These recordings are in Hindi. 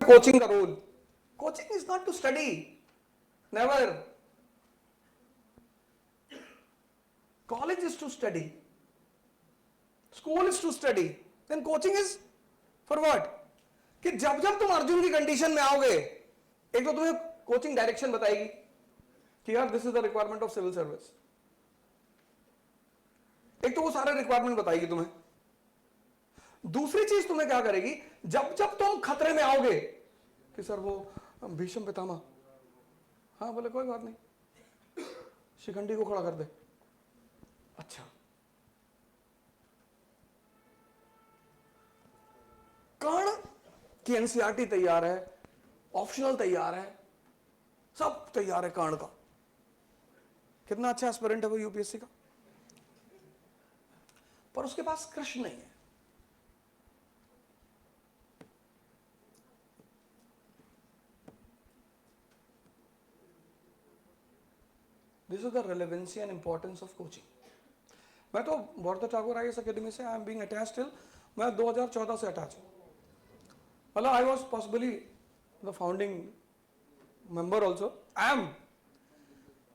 कोचिंग का रोल? Coaching is not to study, never. College is to study, school is to study, then coaching is for what? कि जब जब तुम अर्जुन की कंडीशन में आओगे, एक तो तुम्हें कोचिंग डायरेक्शन बताएगी कि यार this is the requirement of civil service. एक तो वो सारे रिक्वायरमेंट बताएगी तुम्हें. दूसरी चीज तुम्हें क्या करेगी, जब जब तुम खतरे में आओगे कि सर वो भीष्म पितामह, हाँ बोले कोई बात नहीं, शिखंडी को खड़ा कर दे. अच्छा, कर्ण की एनसीईआरटी तैयार है, ऑप्शनल तैयार है, सब तैयार है कर्ण का. कितना अच्छा एस्पिरेंट है वो यूपीएससी का, पर उसके पास कृष्ण नहीं है. This is the relevancy and importance of coaching. मैं तो बॉर्डर ठाकुर आईएएस अकेडमी से I am being attached till, मैं 2014 से अटैच हूं. मतलब I was possibly the founding member also, I am.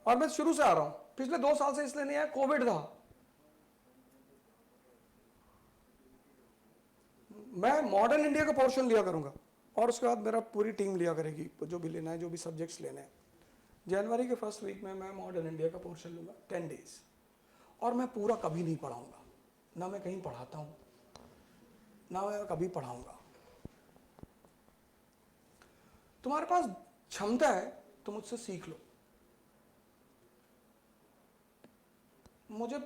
और मैं शुरू से आ रहा हूं, पिछले 2 साल से इसलिए नहीं आया, कोविड था. मैं मॉडर्न इंडिया का पोर्शन लिया करूंगा और उसके बाद मेरा पूरी टीम लिया करेगी जो भी लेना है, जो भी सब्जेक्ट्स लेने हैं. जनवरी के फर्स्ट वीक में मैं मॉडर्न इंडिया का पोर्शन लूंगा 10 डेज. और मैं पूरा कभी नहीं पढ़ाऊंगा, ना मैं कहीं पढ़ाता हूं, ना मैं कभी पढ़ाऊंगा. तुम्हारे पास क्षमता है तो मुझसे सीख लो. मुझे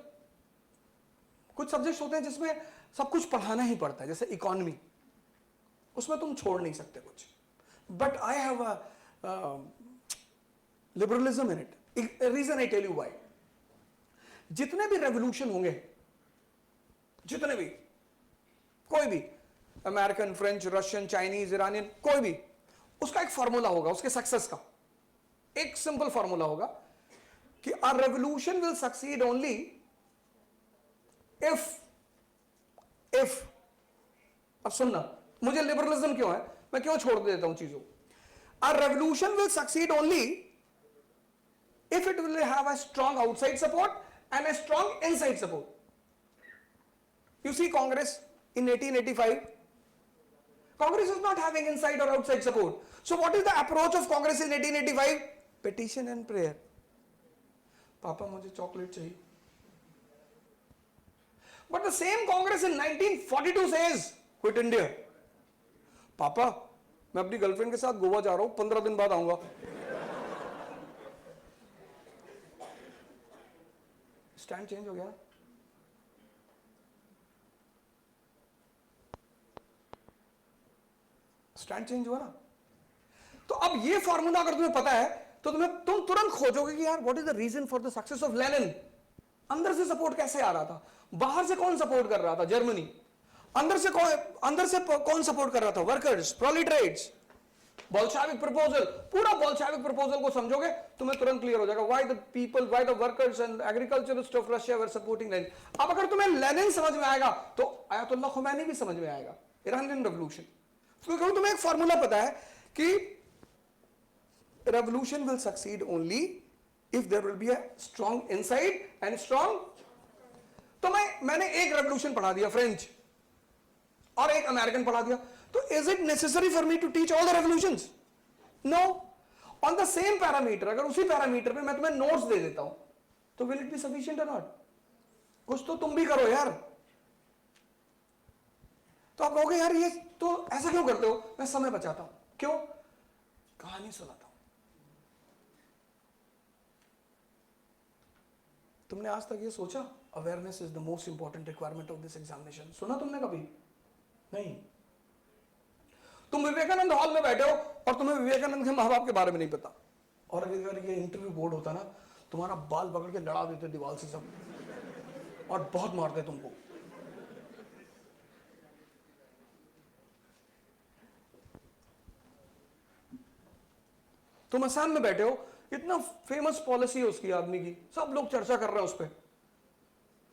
कुछ सब्जेक्ट्स होते हैं जिसमें सब कुछ पढ़ाना ही पड़ता है, जैसे इकोनॉमी, उसमें तुम छोड़ नहीं सकते कुछ. But I have a liberalism in it. Reason I tell you why. जितने भी रेवोल्यूशन होंगे, जितने भी, कोई भी, American, French, Russian, Chinese, Iranian, कोई भी, उसका एक फॉर्मूला होगा उसके सक्सेस का. एक सिंपल फॉर्मूला होगा कि a revolution will succeed only if अब सुनना, मुझे लिबरलिज्म क्यों है, मैं क्यों छोड़ देता हूं चीजों. A revolution will succeed only if it will have a strong outside support and a strong inside support. You see Congress in 1885, Congress is not having inside or outside support. So what is the approach of Congress in 1885? Petition and prayer. पापा मुझे चॉकलेट चाहिए. But the same Congress in 1942 says, quit India. पापा मैं अपनी गर्लफ्रेंड के साथ गोवा जा रहा हूं, 15 दिन बाद आऊंगा. स्टैंड चेंज हो गया. स्टैंड चेंज हुआ ना. तो अब ये फॉर्मूला अगर तुम्हें पता है तो तुम तुरंत खोजोगे कि यार what is the reason for the success of Lenin. अंदर से सपोर्ट कैसे आ रहा था, बाहर से कौन सपोर्ट कर रहा था, जर्मनी. अंदर से कौन सपोर्ट कर रहा था, वर्कर्स, प्रोलिटरेट्स. बोल्शेविक प्रपोजल, पूरा बोल्शेविक प्रपोजल को समझोगे तुम्हें तुरंत क्लियर हो जाएगा why the people, why the workers and agriculturist of Russia were supporting Lenin. अब अगर तुम्हें लेनिन समझ में आएगा तो आयतुल्लाह खुमैनी भी समझ में आएगा, ईरानियन रेवोल्यूशन. क्योंकि तुम्हें एक फॉर्मूला पता है कि revolution will succeed only if there will be a strong inside and strong. तो मैंने एक रेवोल्यूशन पढ़ा दिया, फ्रेंच, और एक अमेरिकन पढ़ा दिया. तो is it necessary for me to teach all the revolutions? No. On the same parameter, अगर उसी पैरामीटर पे मैं तुम्हें नोट्स दे देता हूं तो will it be sufficient or not? कुछ तो तुम भी करो यार. तो आप कहोगे यार ये तो ऐसा क्यों करते हो. मैं समय बचाता हूं. क्यों? कहानी सुनाता हूं. तुमने आज तक ये सोचा awareness is the most important requirement of this examination? सुना तुमने कभी? नहीं. तुम विवेकानंद हॉल में बैठे हो और तुम्हें विवेकानंद के माँ बाप के बारे में नहीं पता, और अगर ये इंटरव्यू बोर्ड होता ना, तुम्हारा बाल पकड़ के लड़ा देते दीवार से सब, और बहुत मारते तुमको. तुम असम में बैठे हो, इतना फेमस पॉलिसी है उसकी आदमी की, सब लोग चर्चा कर रहे हैं उस पर,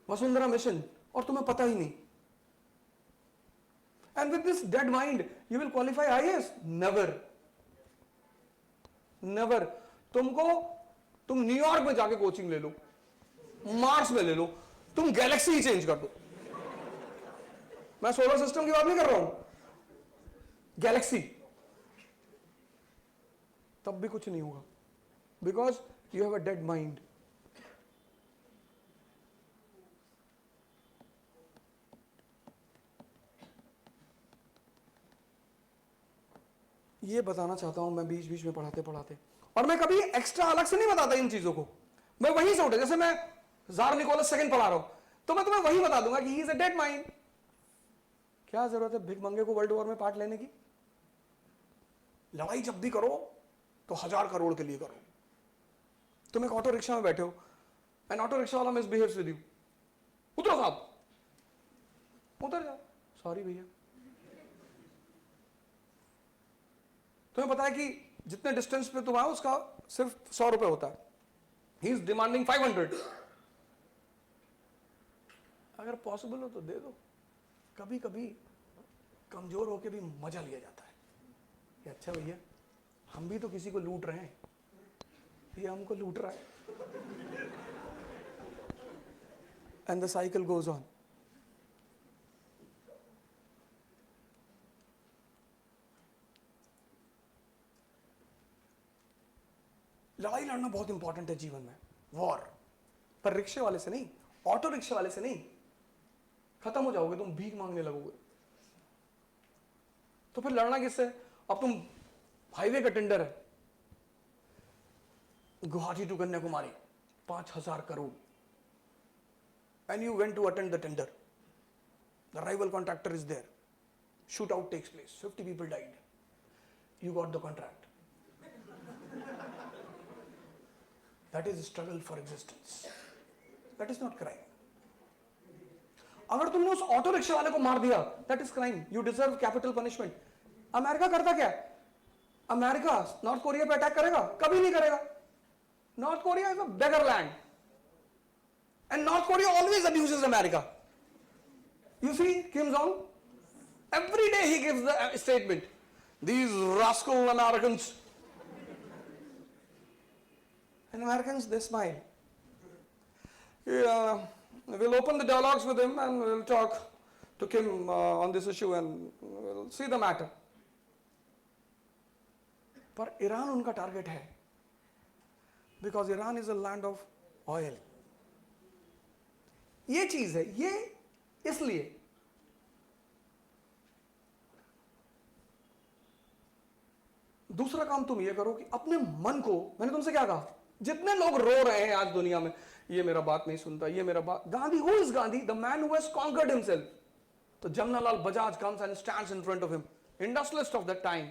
वसुंधरा मिशन, और तुम्हें पता ही नहीं. And with this dead mind, you will qualify IAS? Never. Never. तुम न्यूयॉर्क में जाके कोचिंग ले लो, मार्स में ले लो, तुम गैलेक्सी ही चेंज कर दो. मैं सोलर सिस्टम की बात नहीं कर रहा हूं, गैलेक्सी, तब भी कुछ नहीं होगा. Because you have a dead mind. ये बताना चाहता हूं मैं बीच बीच में पढ़ाते पढ़ाते, और मैं कभी एक्स्ट्रा अलग से नहीं बताता इन चीजों को. मैं वहीं से उठे, जैसे मैं जार निकोलस सेकंड पढ़ा रहा हूं तो मैं तुम्हें वही बता दूंगा कि he is a dead mind. क्या जरूरत है भिख मंगे को वर्ल्ड वॉर में पार्ट लेने की? लड़ाई जब भी करो तो 1000 करोड़ के लिए करो. तुम एक ऑटो रिक्शा में बैठे हो, एंड ऑटो रिक्शा वाला मिसबिहेव्स विद यू, उतरो साहब, उतर जाओ, सॉरी भैया. तुम्हें पता है कि जितने डिस्टेंस पे तुम आओ उसका सिर्फ 100 रुपए होता है. He is demanding 500. अगर पॉसिबल हो तो दे दो. कभी कभी कमजोर होके भी मजा लिया जाता है कि अच्छा भैया हम भी तो किसी को लूट रहे हैं, ये हमको लूट रहा है. And the cycle goes on. लड़ाई लड़ना बहुत इंपॉर्टेंट है जीवन में, वॉर. पर रिक्शे वाले से नहीं, ऑटो रिक्शे वाले से नहीं. खत्म हो जाओगे, तुम भीख मांगने लगोगे. तो फिर लड़ना किससे? अब तुम हाईवे का टेंडर है, Guwahati to Kanyakumari, 5000 crore, and you went to attend the tender. The rival contractor is there, shoot out takes place, 50 people died. You got the contract. That is struggle for existence. That is not crime. अगर तुमने उस ऑटो रिक्शा वाले को मार दिया, that is crime. You deserve capital punishment. America करता क्या है? अमेरिका नॉर्थ कोरिया पे अटैक करेगा? कभी नहीं करेगा. North Korea is a beggar land. And North Korea always abuses America. You see Kim Jong? Every day he gives the statement. These rascal Americans. And Americans, they smile. We'll open the dialogues with him and we'll talk to Kim on this issue and we'll see the matter. पर ईरान उनका टारगेट है, because Iran is a land of oil. ये चीज है, ये इसलिए दूसरा काम तुम ये करो कि अपने मन को, मैंने तुमसे क्या कहा, जितने लोग रो रहे हैं आज दुनिया में, ये मेरा बात नहीं सुनता, ये मेरा बात, Gandhi, who is Gandhi? The man who has conquered himself. तो Jamnalal Bajaj comes and stands in front of him, industrialist of that time.